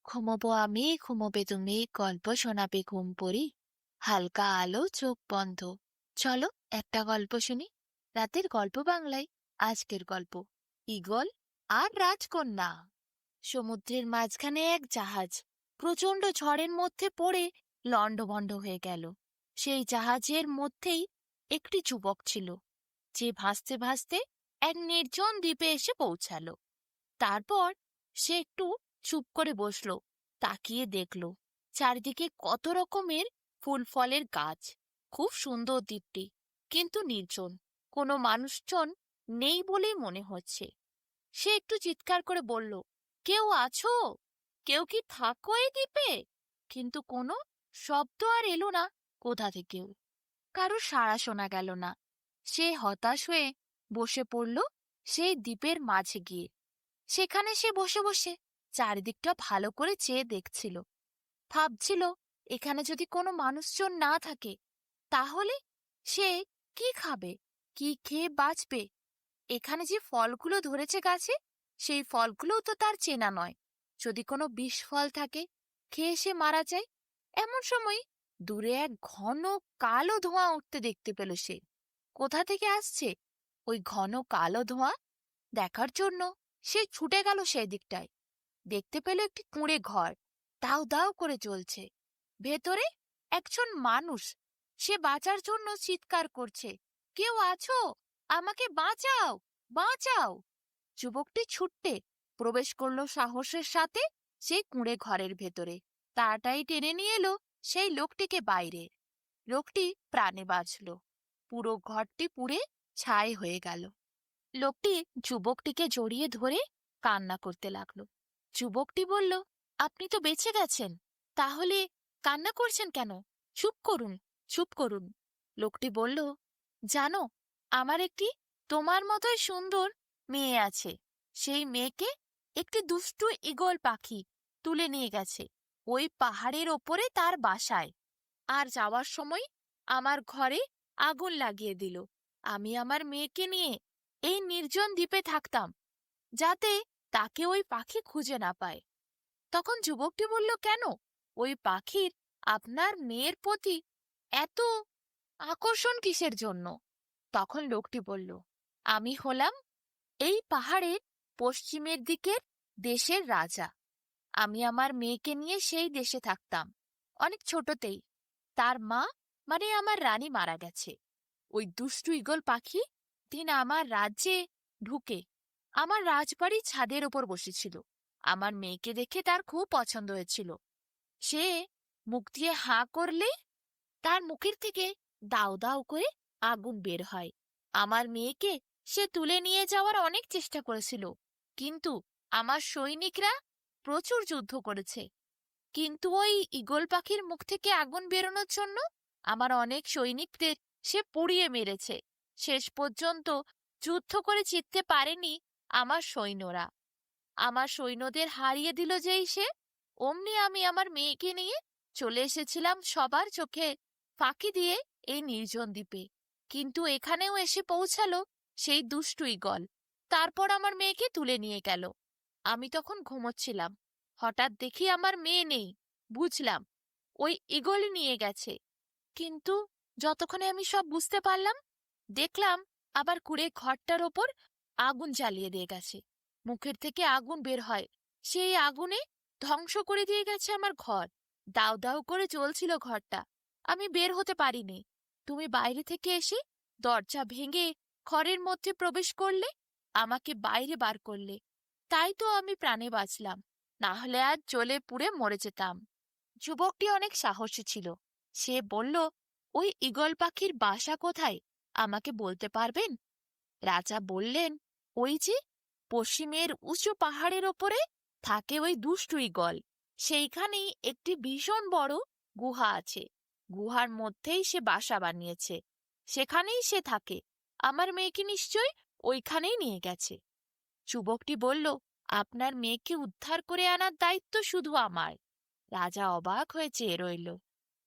ঘুমোবো আমি, ঘুমোবে তুমি, গল্প শোনাবে ঘুম পড়ি। হালকা আলো, চোখ বন্ধ। চলো একটা গল্প শুনি। রাতের গল্প বাংলায়। আজকের গল্প, ঈগল আর রাজকন্যা। সমুদ্রের মাঝখানে এক জাহাজ প্রচণ্ড ঝড়ের মধ্যে পড়ে লণ্ডভণ্ড হয়ে গেল। সেই জাহাজের মধ্যেই একটি যুবক ছিল, যে ভাসতে ভাসতে এক নির্জন দ্বীপে এসে পৌঁছালো। তারপর সে একটু চুপ করে বসলো, তাকিয়ে দেখলো চারিদিকে কত রকমের ফুল ফলের গাছ। খুব সুন্দর দ্বীপটি, কিন্তু নির্জন, কোনো মানুষজন নেই বলেই মনে হচ্ছে। সে একটু চিৎকার করে বলল, কেউ আছো? কেউ কি থাকো এই দ্বীপে? কিন্তু কোনো শব্দ আর এলো না কোথা থেকেও। কারো সাড়া শোনা গেল না। সে হতাশ হয়ে বসে পড়ল সেই দ্বীপের মাঝে গিয়ে। সেখানে সে বসে বসে চারিদিকটা ভালো করে চেয়ে দেখছিল। ভাবছিল, এখানে যদি কোনো মানুষজন না থাকে, তাহলে সে কি খাবে, কি খেয়ে বাঁচবে? এখানে যে ফলগুলো ধরেছে গাছে, সেই ফলগুলোও তো তার চেনা নয়। যদি কোনো বিষ ফল থাকে, খেয়ে সে মারা যায়। এমন সময় দূরে এক ঘন কালো ধোঁয়া উঠতে দেখতে পেল সে। কোথা থেকে আসছে ওই ঘন কালো ধোঁয়া? দেখার জন্য সে ছুটে গেল সেই দিকটায়। দেখতে পেল একটি কুঁড়ে ঘর দাউ দাউ করে জ্বলছে। ভেতরে একজন মানুষ। সে বাঁচার জন্য চিৎকার করছে, কেউ আছো? আমাকে বাঁচাও, বাঁচাও! যুবকটি ছুটতে প্রবেশ করলো সাহসের সাথে সেই কুঁড়ে ঘরের ভেতরে। তাড়াতাড়ি টেনে নিয়ে এলো সেই লোকটিকে বাইরে। লোকটি প্রাণে বাঁচল। পুরো ঘরটি পুড়ে ছাই হয়ে গেল। লোকটি যুবকটিকে জড়িয়ে ধরে কান্না করতে লাগলো। যুবকটি বলল, আপনি তো বেঁচে গেছেন, তাহলে কান্না করছেন কেন? চুপ করুন, চুপ করুন। লোকটি বলল, জানো, আমার একটি তোমার মতোই সুন্দর মেয়ে আছে। সেই মেয়েকে একটি দুষ্টু ঈগল পাখি তুলে নিয়ে গেছে ওই পাহাড়ের ওপরে তার বাসায়। আর যাওয়ার সময় আমার ঘরে আগুন লাগিয়ে দিল। আমি আমার মেয়েকে নিয়ে এই নির্জন দ্বীপে থাকতাম, যাতে তাকে ওই পাখি খুঁজে না পায়। তখন যুবকটি বলল, কেন? ওই পাখির আপনার মেয়ের প্রতি এত আকর্ষণ কিসের জন্য? তখন লোকটি বলল, আমি হলাম এই পাহাড়ের পশ্চিমের দিকের দেশের রাজা। আমি আমার মেয়েকে নিয়ে সেই দেশে থাকতাম। অনেক ছোটতেই তার মা, মানে আমার রানী, মারা গেছে। ওই দুষ্টু ঈগল পাখি দিন আমার রাজ্যে ঢুকে আমার রাজবাড়ির ছাদের ওপর বসেছিল। আমার মেয়েকে দেখে তার খুব পছন্দ হয়েছিল। সে মুখ দিয়ে হাঁ করলে তার মুখের থেকে দাউ দাউ করে আগুন বের হয়। আমার মেয়েকে সে তুলে নিয়ে যাওয়ার অনেক চেষ্টা করেছিল, কিন্তু আমার সৈনিকরা প্রচুর যুদ্ধ করেছে। কিন্তু ওই ঈগল পাখির মুখ থেকে আগুন বেরোনোর জন্য আমার অনেক সৈনিকদের সে পুড়িয়ে মেরেছে। শেষ পর্যন্ত যুদ্ধ করে জিততে পারেনি আমার সৈন্যরা। আমার সৈন্যদের হারিয়ে দিল যেই সে, অমনি আমি আমার মেয়েকে নিয়ে চলে এসেছিলাম সবার চোখে ফাঁকি দিয়ে এই নির্জন দ্বীপে। কিন্তু এখানেও এসে পৌঁছালো সেই দুষ্টু ঈগল। তারপর আমার মেয়েকে তুলে নিয়ে গেল। আমি তখন ঘুমোচ্ছিলাম। হঠাৎ দেখি আমার মেয়ে নেই। বুঝলাম ওই ঈগলই নিয়ে গেছে। কিন্তু যতক্ষণে আমি সব বুঝতে পারলাম, দেখলাম আবার কুড়ে ঘরটার ওপর আগুন জ্বালিয়ে দিয়ে গেছে। মুখের থেকে আগুন বের হয়। সেই আগুনে ধ্বংস করে দিয়ে গেছে আমার ঘর। দাউ দাউ করে জ্বলছিল ঘরটা। আমি বের হতে পারিনি। তুমি বাইরে থেকে এসে দরজা ভেঙে ঘরের মধ্যে প্রবেশ করলে, আমাকে বাইরে বার করলে। তাই তো আমি প্রাণে বাঁচলাম, না হলে আজ জ্বলে পুড়ে মরে যেতাম। যুবকটি অনেক সাহসী ছিল। সে বলল, ওই ঈগল পাখির বাসা কোথায়, আমাকে বলতে পারবেন? রাজা বললেন, ওই যে পশ্চিমের উঁচু পাহাড়ের ওপরে থাকে ওই দুষ্টু ঈগল। সেইখানেই একটি ভীষণ বড় গুহা আছে। গুহার মধ্যেই সে বাসা বানিয়েছে। সেখানেই সে থাকে। আমার মেয়েকে নিশ্চয় ওইখানেই নিয়ে গেছে। যুবকটি বলল, আপনার মেয়েকে উদ্ধার করে আনার দায়িত্ব শুধু আমার। রাজা অবাক হয়ে চেয়ে রইল।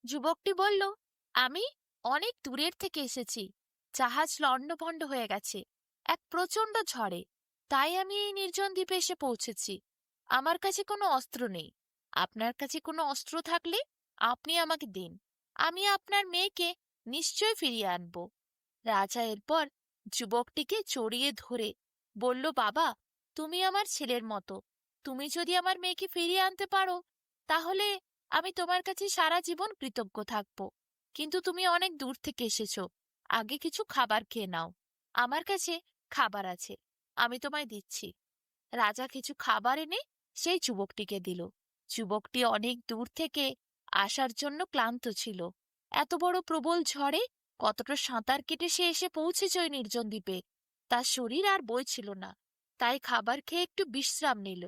যুবকটি বলল, আমি অনেক দূরের থেকে এসেছি। জাহাজ লণ্ডভণ্ড হয়ে গেছে এক প্রচণ্ড ঝড়ে। তাই আমি এই নির্জন দ্বীপে এসে পৌঁছেছি। আমার কাছে কোনো অস্ত্র নেই। আপনার কাছে কোনো অস্ত্র থাকলে আপনি আমাকে দিন, আমি আপনার মেয়েকে নিশ্চয় ফিরিয়ে আনব। রাজা এরপর যুবকটিকে জড়িয়ে ধরে বলল, বাবা, তুমি আমার ছেলের মতো, তুমি যদি আমার মেয়েকে ফিরিয়ে আনতে পারো তাহলে আমি তোমার কাছে সারা জীবন কৃতজ্ঞ থাকব। কিন্তু তুমি অনেক দূর থেকে এসেছো, আগে কিছু খাবার খেয়ে নাও। আমার কাছে খাবার আছে, আমি তোমায় দিচ্ছি। রাজা কিছু খাবার এনে সেই যুবকটিকে দিল। যুবকটি অনেক দূর থেকে আসার জন্য ক্লান্ত ছিল। এত বড় প্রবল ঝড়ে কতটা সাঁতার কেটে সে এসে পৌঁছেছে ওই নির্জন দ্বীপে। তার শরীর আর বইছিল না, তাই খাবার খেয়ে একটু বিশ্রাম নিল।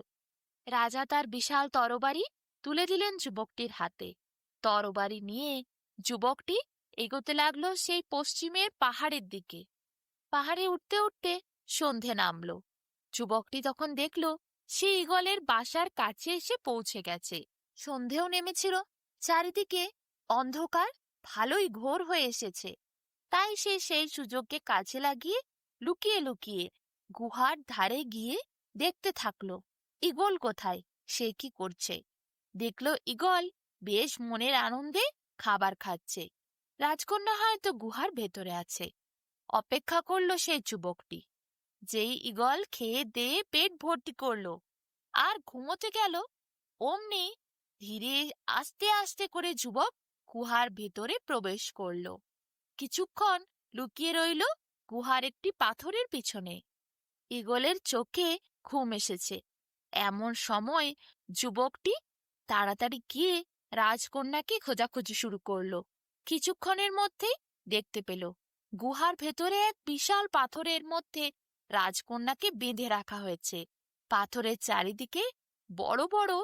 রাজা তার বিশাল তরবারি তুলে দিলেন যুবকটির হাতে। তরবারি নিয়ে যুবকটি এগোতে লাগলো সেই পশ্চিমের পাহাড়ের দিকে। পাহাড়ে উঠতে উঠতে সন্ধে নামলো। যুবকটি তখন দেখল সে ঈগলের বাসার কাছে এসে পৌঁছে গেছে। সন্ধেও নেমেছিল, চারিদিকে অন্ধকার ভালোই ঘোর হয়ে এসেছে। তাই সে সেই সুযোগকে কাজে লাগিয়ে লুকিয়ে লুকিয়ে গুহার ধারে গিয়ে দেখতে থাকলো ঈগল কোথায়, সে কি করছে। দেখলো ঈগল বেশ মনের আনন্দে খাবার খাচ্ছে। রাজকন্যা হয়তো গুহার ভেতরে আছে। অপেক্ষা করলো সেই যুবকটি। যেই ঈগল খেয়ে দেয়ে পেট ভর্তি করলো আর ঘুমোতে গেল, অমনি ধীরে আস্তে আস্তে করে যুবক গুহার ভেতরে প্রবেশ করলো। কিছুক্ষণ লুকিয়ে রইল গুহার একটি পাথরের পিছনে। ঈগলের চোখে ঘুম এসেছে। এমন সময় যুবকটি তাড়াতাড়ি গিয়ে রাজকন্যাকে খোঁজাখুঁজি শুরু করলো। কিছুক্ষণের মধ্যেই দেখতে পেল গুহার ভেতরে এক বিশাল পাথরের মধ্যে রাজকন্যাকে বেঁধে রাখা হয়েছে। পাথরের চারিদিকে বড় বড়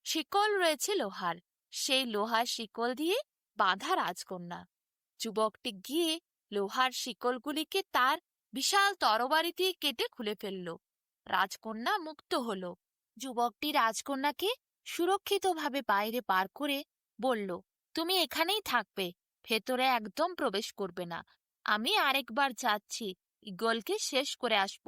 শিকল রয়েছে লোহার। সেই লোহার শিকল দিয়ে বাঁধা রাজকন্যা। যুবকটি গিয়ে লোহার শিকলগুলিকে তার বিশাল তরবারি দিয়ে কেটে খুলে ফেলল। রাজকন্যা মুক্ত হল। যুবকটি রাজকন্যাকে সুরক্ষিতভাবে বাইরে পার করে বলল, তুমি এখানেই থাকবে, ভেতরে একদম প্রবেশ করবে না। আমি আরেকবার যাচ্ছি, ঈগলকে শেষ করে আসব,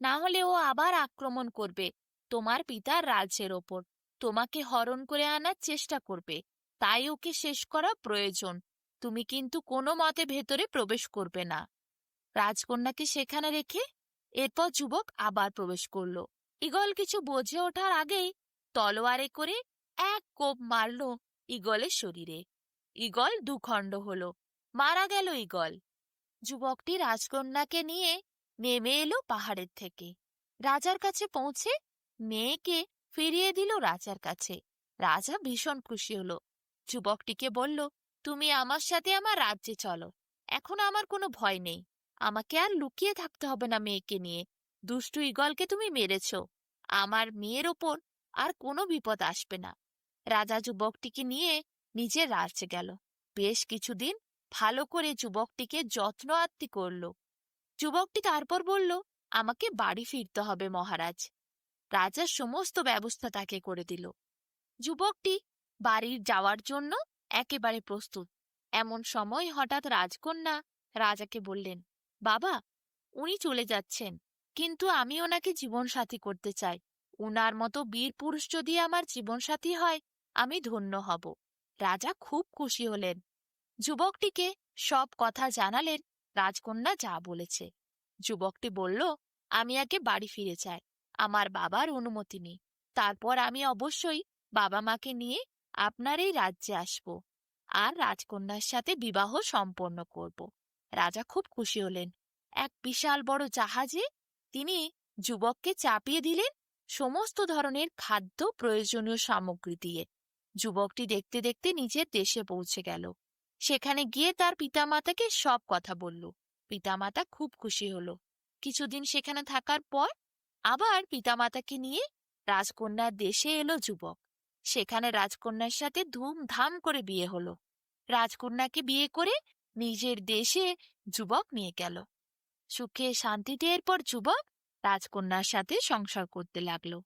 না হলে ও আবার আক্রমণ করবে তোমার পিতার রাজ্যের ওপর, তোমাকে হরণ করে আনার চেষ্টা করবে। তাই ওকে শেষ করা প্রয়োজন। তুমি কিন্তু কোনো মতে ভেতরে প্রবেশ করবে না। রাজকন্যাকে সেখানে রেখে এরপর যুবক আবার প্রবেশ করলো। ঈগল কিছু বোঝে ওঠার আগেই তলোয়ারে করে এক কোপ মারল ঈগলের শরীরে। ঈগল দুখণ্ড হলো, মারা গেল ঈগল। যুবকটি রাজকন্যাকে নিয়ে নেমে এলো পাহাড়ের থেকে। রাজার কাছে পৌঁছে মেয়েকে ফিরিয়ে দিল রাজার কাছে। রাজা ভীষণ খুশি হলো। যুবকটিকে বলল, তুমি আমার সাথে আমার রাজ্যে চলো, এখন আমার কোনো ভয় নেই। আমাকে আর লুকিয়ে থাকতে হবে না মেয়েকে নিয়ে। দুষ্টু ঈগলকে তুমি মেরেছ, আমার মেয়ের ওপর আর কোনো বিপদ আসবে না। রাজা যুবকটিকে নিয়ে নিজের রাজ্যে গেল। বেশ কিছুদিন ভালো করে যুবকটিকে যত্ন আত্তি করল। যুবকটি তারপর বলল, আমাকে বাড়ি ফিরতে হবে মহারাজ। রাজার সমস্ত ব্যবস্থা তাকে করে দিল। যুবকটি বাড়ির যাওয়ার জন্য একেবারে প্রস্তুত। এমন সময় হঠাৎ রাজকন্যা রাজাকে বললেন, বাবা, উনি চলে যাচ্ছেন, কিন্তু আমি ওনাকে জীবনসাথী করতে চাই। উনার মতো বীর পুরুষ যদি আমার জীবনসাথী হয় আমি ধন্য হব। রাজা খুব খুশি হলেন। যুবকটিকে সব কথা জানালেন রাজকন্যা যা বলেছে। যুবকটি বলল, আমি আগে বাড়ি ফিরে চাই, আমার বাবার অনুমতি নেই, তারপর আমি অবশ্যই বাবা মাকে নিয়ে আপনার এই রাজ্যে আসব আর রাজকন্যার সাথে বিবাহ সম্পন্ন করব। রাজা খুব খুশি হলেন। এক বিশাল বড় জাহাজে তিনি যুবককে চাপিয়ে দিলেন সমস্ত ধরনের খাদ্য প্রয়োজনীয় সামগ্রী দিয়ে। যুবকটি দেখতে দেখতে নিজের দেশে পৌঁছে গেল। সেখানে গিয়ে তার পিতামাতাকে সব কথা বলল। পিতামাতা খুব খুশি হলো। কিছুদিন সেখানে থাকার পর আবার পিতামাতাকে নিয়ে রাজকন্যার দেশে এলো যুবক। সেখানে রাজকন্যার সাথে ধুমধাম করে বিয়ে হলো। রাজকন্যাকে বিয়ে করে নিজের দেশে যুবক নিয়ে গেল। সুখে শান্তিতে এরপর যুবক রাজকন্যার সাথে সংসার করতে লাগলো।